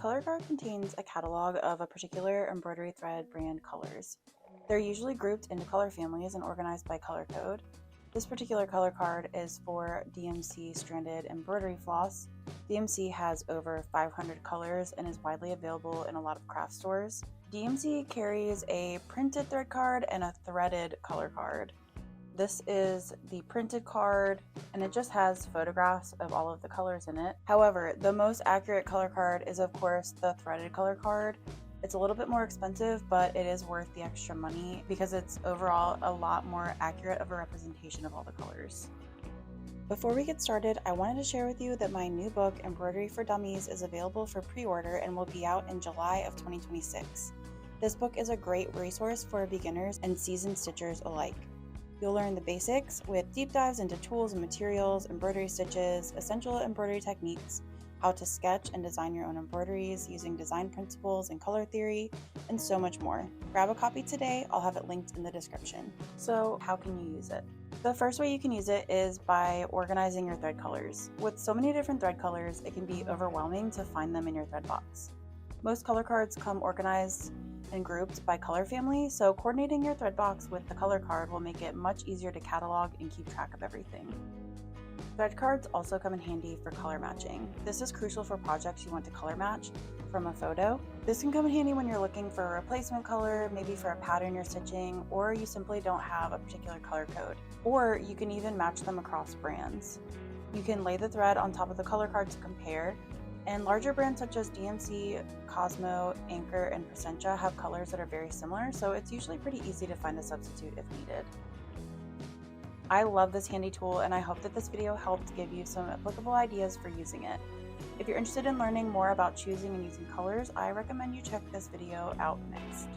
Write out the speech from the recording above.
color card contains a catalog of a particular embroidery thread brand colors. They're usually grouped into color families and organized by color code. This particular color card is for DMC stranded embroidery floss. DMC has over 500 colors and is widely available in a lot of craft stores. DMC carries a printed thread card and a threaded color card. This is the printed card, and it just has photographs of all of the colors in it. However, the most accurate color card is of course the threaded color card. It's a little bit more expensive, but it is worth the extra money because it's overall a lot more accurate of a representation of all the colors. Before we get started, I wanted to share with you that my new book, Embroidery for Dummies, is available for pre-order and will be out in July of 2026. This book is a great resource for beginners and seasoned stitchers alike. You'll learn the basics with deep dives into tools and materials, embroidery stitches, essential embroidery techniques, how to sketch and design your own embroideries using design principles and color theory, and so much more. Grab a copy today, I'll have it linked in the description. So how can you use it? The first way you can use it is by organizing your thread colors. With so many different thread colors, it can be overwhelming to find them in your thread box. Most color cards come organized and grouped by color family, so coordinating your thread box with the color card will make it much easier to catalog and keep track of everything. Thread cards also come in handy for color matching. This is crucial for projects you want to color match from a photo. This can come in handy when you're looking for a replacement color, maybe for a pattern you're stitching, or you simply don't have a particular color code. Or you can even match them across brands. You can lay the thread on top of the color card to compare, and larger brands such as DMC, Cosmo, Anchor, and Presentia have colors that are very similar, so it's usually pretty easy to find a substitute if needed. I love this handy tool, and I hope that this video helped give you some applicable ideas for using it. If you're interested in learning more about choosing and using colors, I recommend you check this video out next.